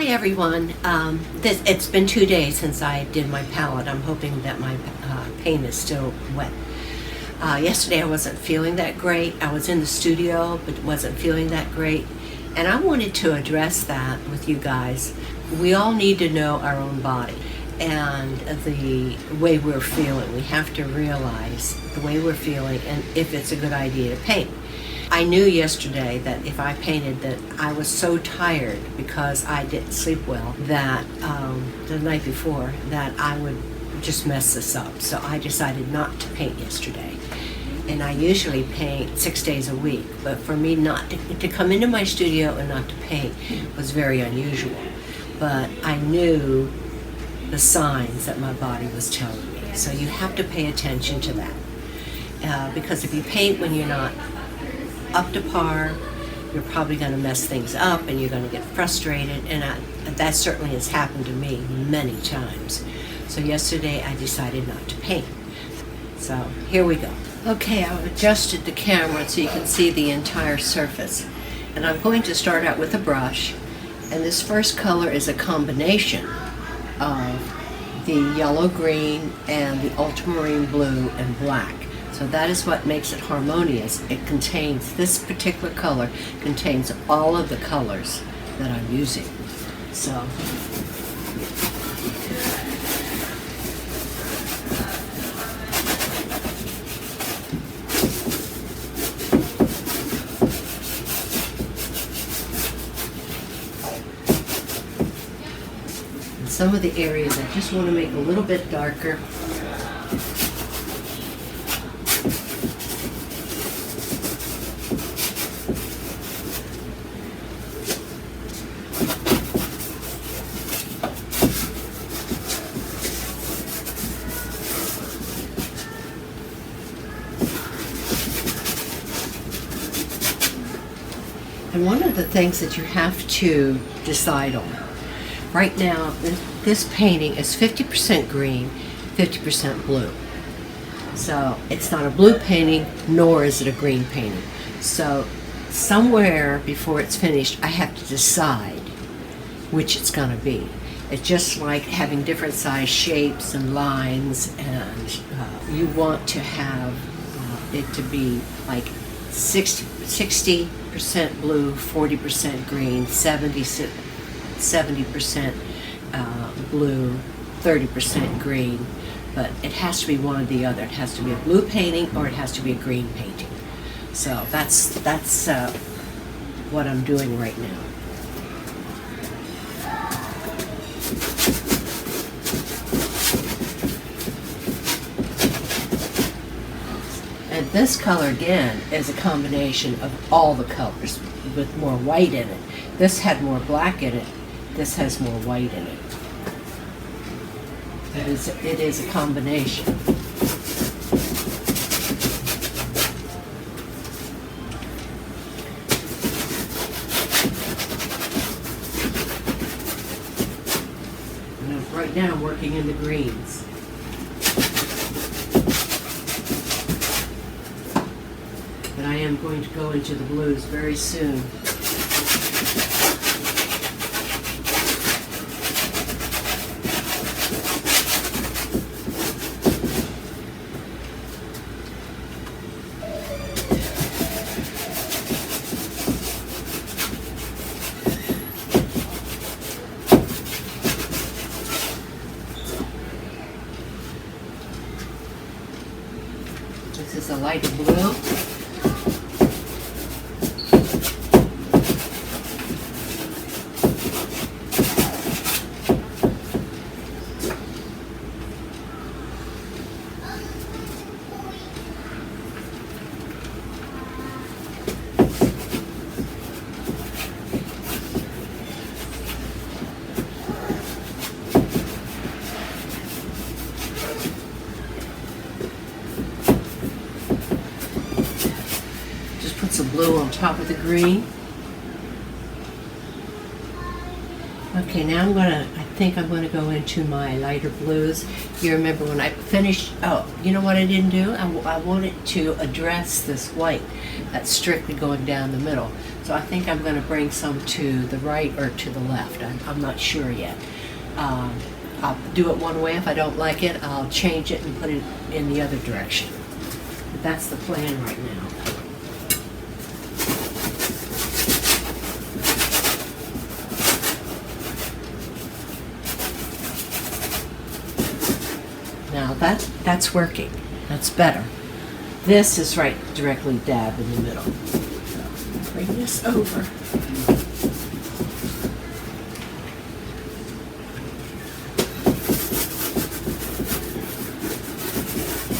Hi everyone. It's been 2 days since I did my palette. I'm hoping that my paint is still wet. Yesterday I wasn't feeling that great. I was in the studio but wasn't feeling that great. And I wanted to address that with you guys. We all need to know our own body and the way we're feeling. We have to realize the way we're feeling and if it's a good idea to paint. I knew yesterday that if I painted that I was so tired because I didn't sleep well that the night before that I would just mess this up. So I decided not to paint yesterday. And I usually paint 6 days a week, but for me not to come into my studio and not to paint was very unusual. But I knew the signs that my body was telling me. So you have to pay attention to that. Because if you paint when you're not up to par, you're probably going to mess things up and you're going to get frustrated, and that certainly has happened to me many times. So yesterday I decided not to paint. So here we go. Okay, I've adjusted the camera so you can see the entire surface. And I'm going to start out with a brush, and this first color is a combination of the yellow green and the ultramarine blue and black. So that is what makes it harmonious. It contains, this particular color contains all of the colors that I'm using. So, and some of the areas I just want to make a little bit darker. And one of the things that you have to decide on, right now, this painting is 50% green, 50% blue. So it's not a blue painting, nor is it a green painting. So somewhere before it's finished, I have to decide which it's going to be. It's just like having different size shapes and lines, and you want to have it to be like 60% blue, 40% green, 70% blue, 30% green. But it has to be one or the other. It has to be a blue painting or it has to be a green painting. So that's what I'm doing right now. And this color, again, is a combination of all the colors with more white in it. This had more black in it. This has more white in it. It is a combination. And right now I'm working in the greens. But I am going to go into the blues very soon. This is a lighter blue. Put some blue on top of the green. Okay, now I think I'm gonna go into my lighter blues. You remember when I finished, oh, you know what I didn't do? I wanted to address this white that's strictly going down the middle. So I think I'm going to bring some to the right or to the left. I'm not sure yet. I'll do it one way. If I don't like it, I'll change it and put it in the other direction. But that's the plan right now. Now that's working. That's better. This is right directly dab in the middle. So bring this over.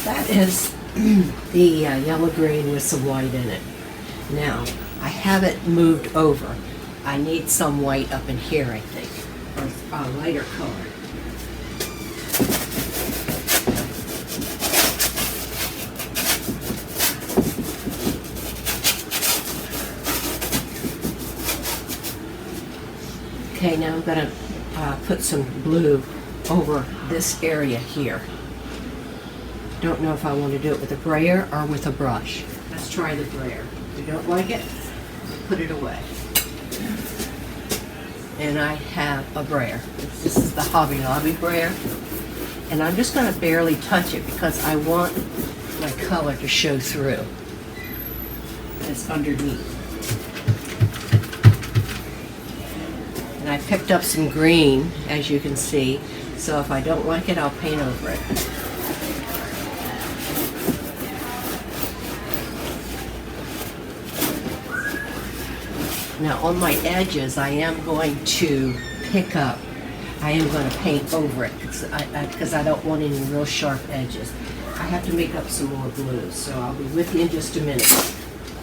That is the yellow green with some white in it. Now I have it moved over. I need some white up in here, I think, or a lighter color. Okay, now I'm going to put some blue over this area here. Don't know if I want to do it with a brayer or with a brush. Let's try the brayer. If you don't like it, put it away. And I have a brayer. This is the Hobby Lobby brayer. And I'm just going to barely touch it because I want my color to show through. It's underneath. And I picked up some green, as you can see, so if I don't like it, I'll paint over it. Now on my edges, I am going to pick up, I am going to paint over it because I don't want any real sharp edges. I have to make up some more blues, so I'll be with you in just a minute.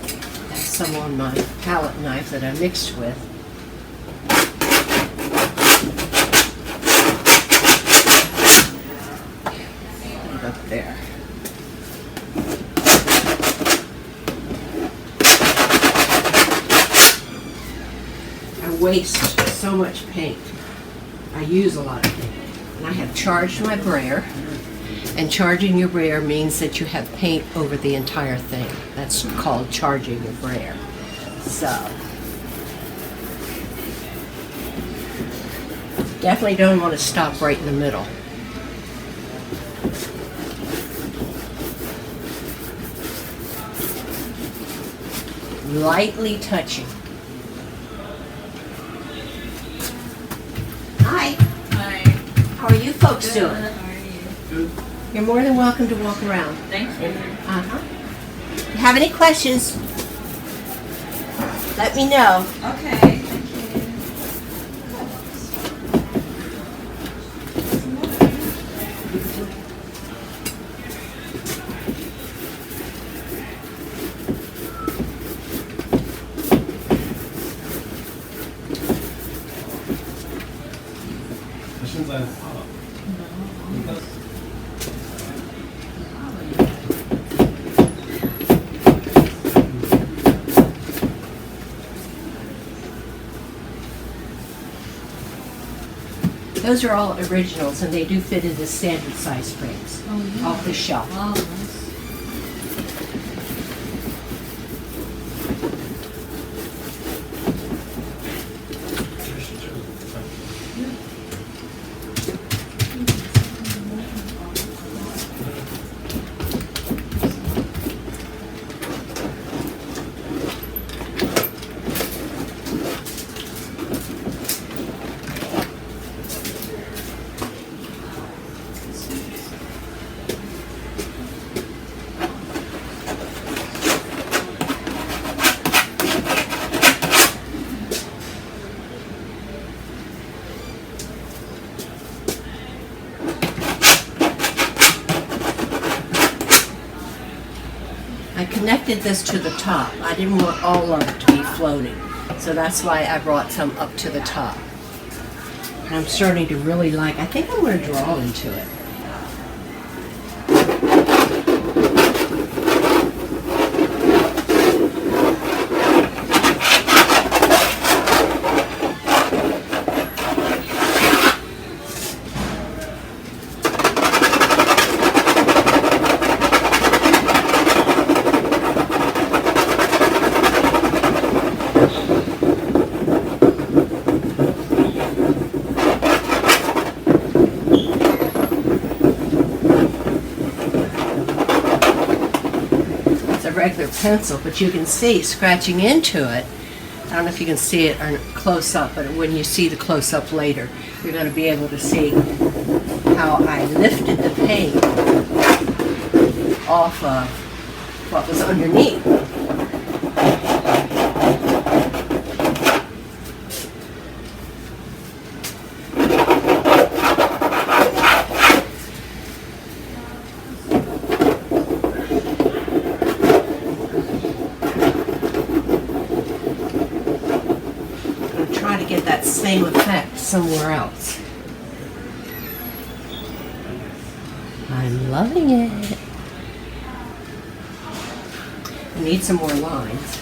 There's some on my palette knife that I mixed with. Up there. I waste so much paint. I use a lot of paint. And I have charged my brayer. And charging your brayer means that you have paint over the entire thing. That's called charging your brayer. So, definitely don't want to stop right in the middle. Lightly touching. Hi. Hi. How are you folks doing? How are you? Good. You're more than welcome to walk around. Thank you. If you have any questions, let me know. Okay, thank you.现在怕了。你看。 Those are all originals, and they do fit into standard size frames off the shelf. Oh, nice. I connected this to the top. I didn't want all of it to be floating, so that's why I brought some up to the top. And I'm starting to really like, I think I'm going to draw into it. regular pencil, but you can see scratching into it. I don't know if you can see it or close up, but when you see the close up later, you're going to be able to see how I lifted the paint off of what was underneath. Try to get that same effect somewhere else. I'm loving it. I need some more lines.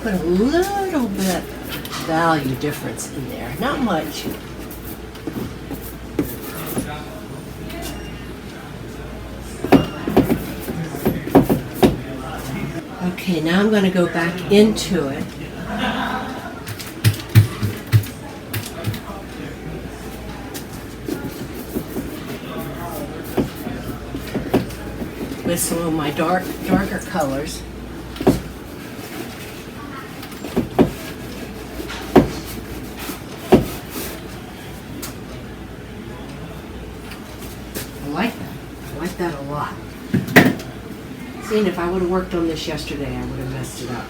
Put a little bit value difference in there, not much. Okay, now I'm going to go back into it. With some of my darker colors. I like that. I like that a lot. Seeing if I would have worked on this yesterday, I would have messed it up.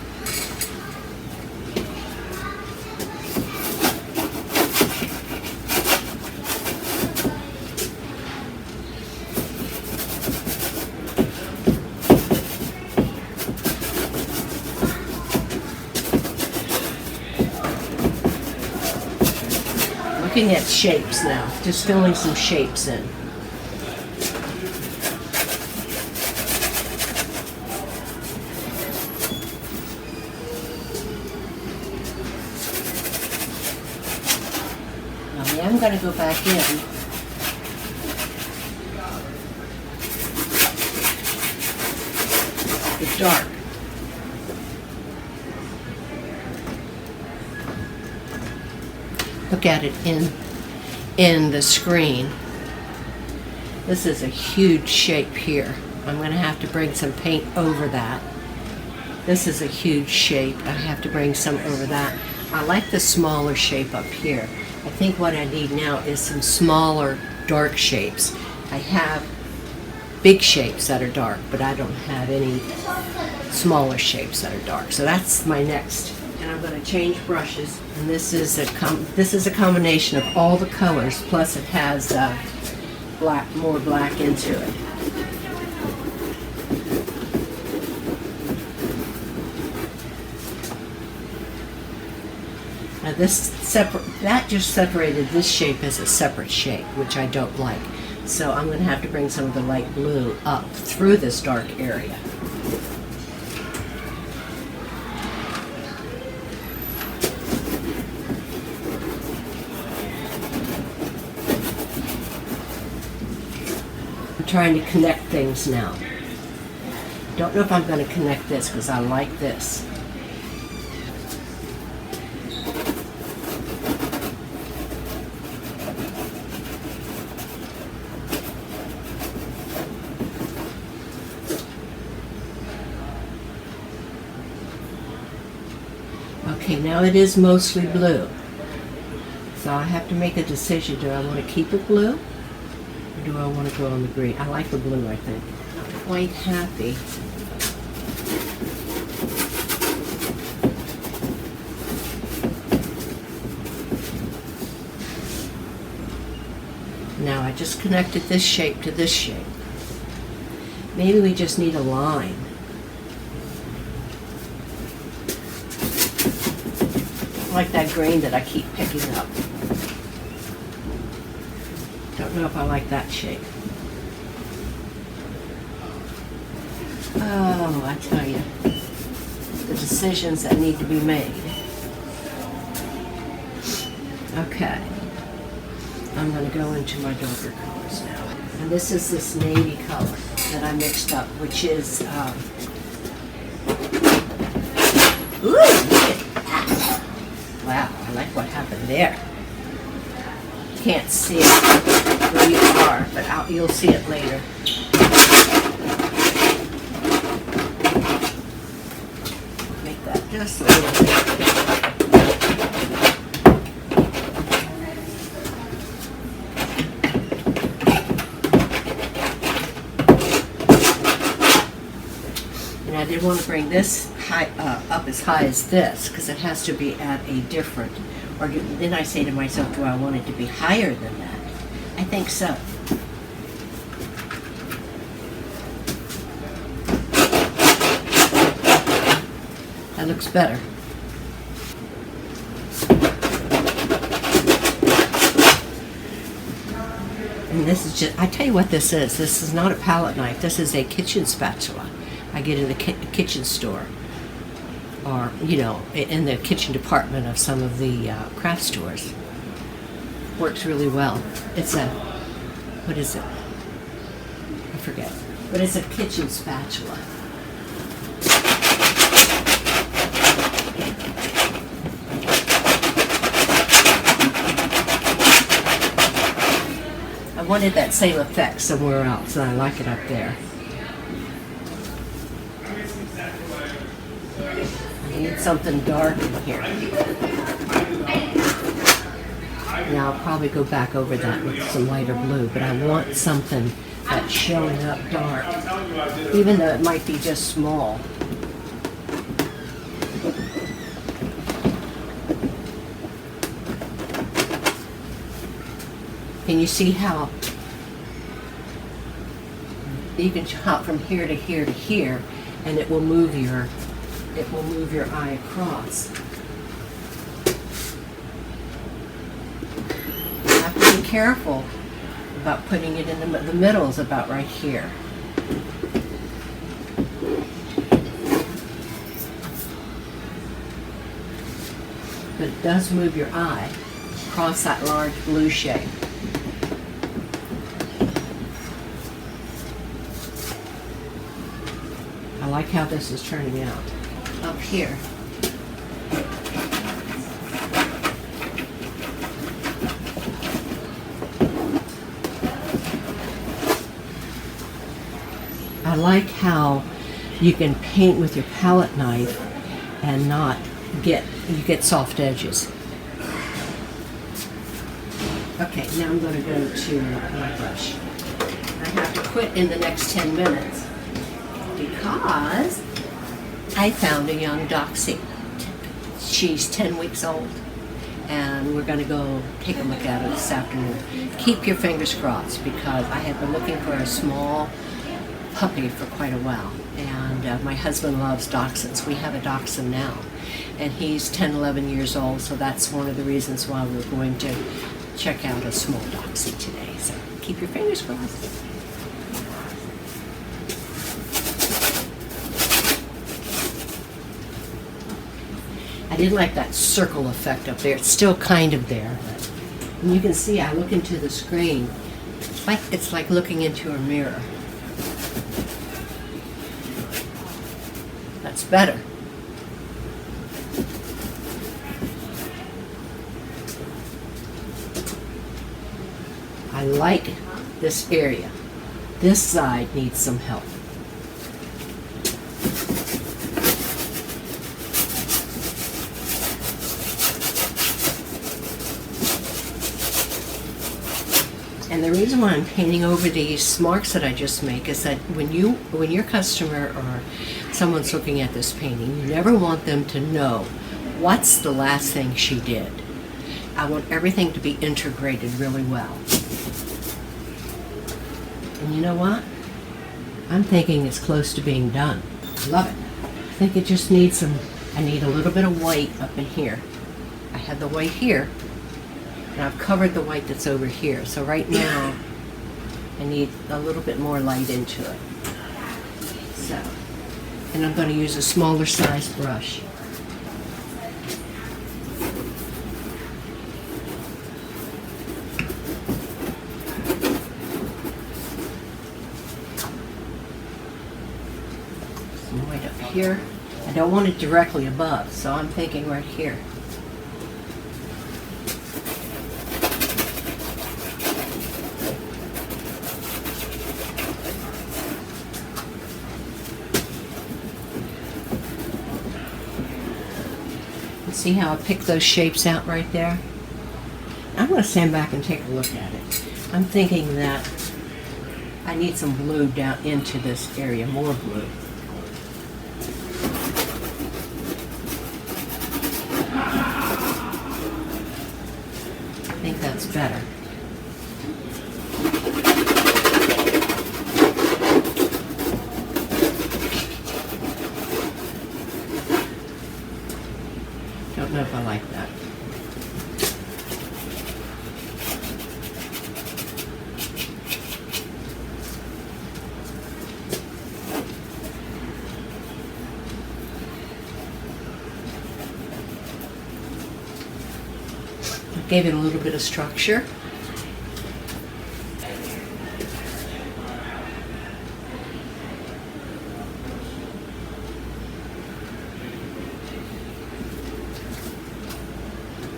Looking at shapes now, just filling some shapes in. Now I'm going to go back in. It's dark. Look at it in the screen. This is a huge shape here. I'm going to have to bring some paint over that. This is a huge shape. I have to bring some over that. I like the smaller shape up here. I think what I need now is some smaller dark shapes. I have big shapes that are dark, but I don't have any smaller shapes that are dark. So that's my next. And I'm going to change brushes. And this is a combination of all the colors, plus it has more black into it. Now that just separated this shape as a separate shape, which I don't like. So I'm going to have to bring some of the light blue up through this dark area. Trying to connect things now. Don't know if I'm going to connect this because I like this. Okay, now it is mostly blue. So I have to make a decision. Do I want to keep it blue? Or do I want to go on the green? I like the blue, I think. Not quite happy. Now I just connected this shape to this shape. Maybe we just need a line. I like that green that I keep picking up. Don't know if I like that shape. Oh, I tell you, the decisions that need to be made. Okay, I'm going to go into my darker colors now. And this is this navy color that I mixed up, which is, ooh, look at that. Wow, I like what happened there. Can't see it where you are, but you'll see it later. like that, just a little bit. And I did want to bring this high, up as high as this, because it has to be at a different, then I say to myself, do I want it to be higher than that? I think so. That looks better. And this is just, I tell you what this is. This is not a palette knife. This is a kitchen spatula. I get in the kitchen store. Or, you know, in the kitchen department of some of the craft stores. Works really well. It's a, what is it? I forget. But it's a kitchen spatula. I wanted that same effect somewhere else, and I like it up there. I need something dark in here. Now I'll probably go back over that with some lighter blue, but I want something that's showing up dark, even though it might be just small. Can you see how you can hop from here to here to here, and it will move your eye across. You have to be careful about putting it in the middle is about right here. But it does move your eye across that large blue shade. I like how this is turning out. Up here. I like how you can paint with your palette knife and not get soft edges. Okay, now I'm going to go to my brush. I have to quit in the next 10 minutes because I found a young doxie. She's 10 weeks old, and we're going to go take a look at her this afternoon. Keep your fingers crossed, because I have been looking for a small puppy for quite a while, and my husband loves dachshunds. We have a dachshund now, and he's 10, 11 years old, so that's one of the reasons why we're going to check out a small doxie today. So keep your fingers crossed. I didn't like that circle effect up there. It's still kind of there, but and you can see I look into the screen. It's like looking into a mirror. That's better. I like this area. This side needs some help. And the reason why I'm painting over these marks that I just make is that when your customer or someone's looking at this painting, you never want them to know what's the last thing she did. I want everything to be integrated really well. And you know what? I'm thinking it's close to being done. Love it. I think it just needs I need a little bit of white up in here. I had the white here, and I've covered the white that's over here. So right now, I need a little bit more light into it. So, and I'm going to use a smaller size brush. Some white up here. I don't want it directly above, so I'm thinking right here. See how I picked those shapes out right there? I'm going to stand back and take a look at it. I'm thinking that I need some blue down into this area, more blue. I think that's better. Don't know if I like that. Gave it a little bit of structure.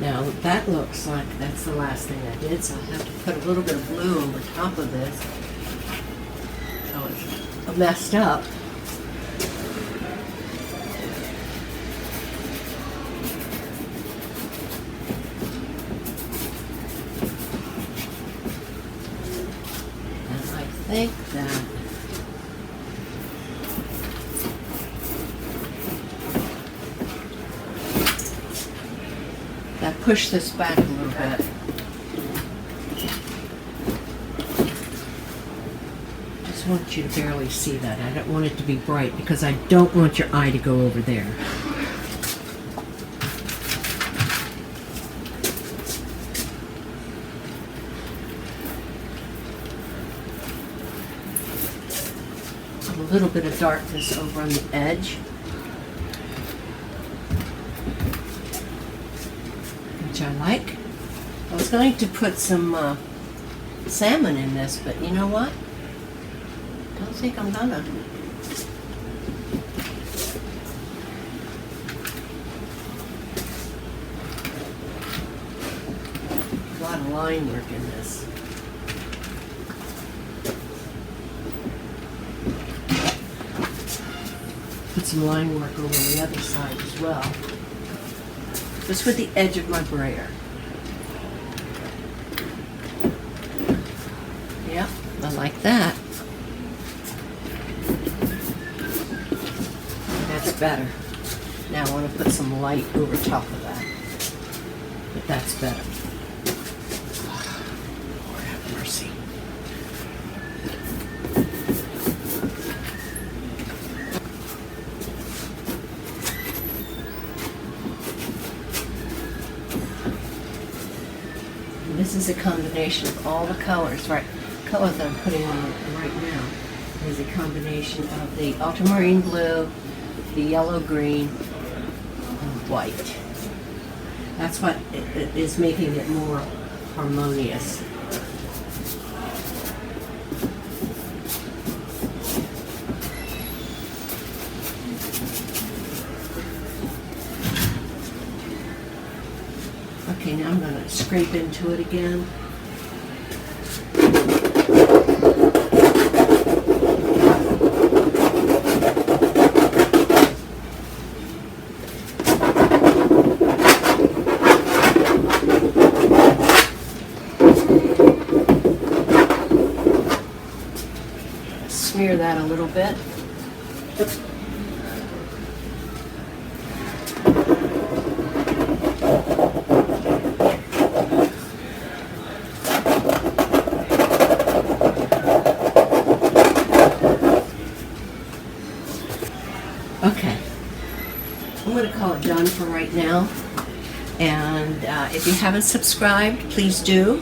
Now that looks like that's the last thing I did, so I have to put a little bit of blue over top of this. So it's messed up. And I think that push this back a little bit. Just want you to barely see that. I don't want it to be bright because I don't want your eye to go over there. A little bit of darkness over on the edge. Which I like. I was going to put some salmon in this, but you know what? Don't think I'm gonna. A lot of line work in this. Put some line work over on the other side as well. Just with the edge of my brayer. Yep, I like that. That's better. Now I want to put some light over top of that. But that's better. Lord have mercy. This is a combination of all the colors, right? Colors that I'm putting on right now is a combination of the ultramarine blue, the yellow green, and white. That's what is making it more harmonious. Okay, now I'm going to scrape into it again. Smear that a little bit. Okay, I'm going to call it done for right now. And if you haven't subscribed, please do.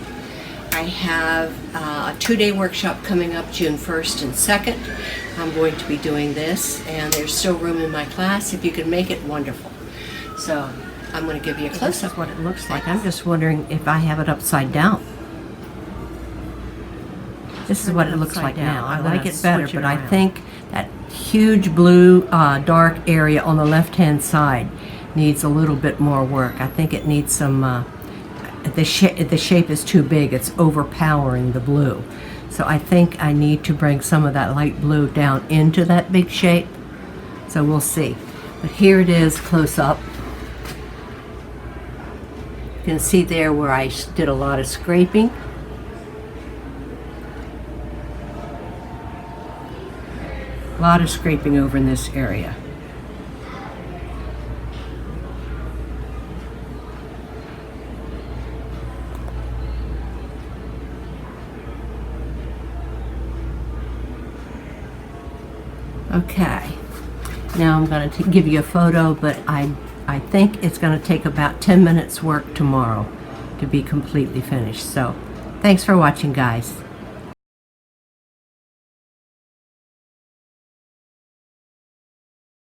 I have a 2-day workshop coming up June 1st and 2nd. I'm going to be doing this, and there's still room in my class. If you can make it, wonderful. So I'm going to give you a close-up. This is what it looks like. I'm just wondering if I have it upside down. This is what it looks like now. I like it better, but I think that huge blue dark area on the left-hand side needs a little bit more work. I think it needs some, the shape is too big. It's overpowering the blue. So I think I need to bring some of that light blue down into that big shape. So we'll see. But here it is close up. can see there where I did a lot of scraping. A lot of scraping over in this area. Okay, now I'm going to give you a photo, but I think it's going to take about 10 minutes work tomorrow to be completely finished. So thanks for watching, guys.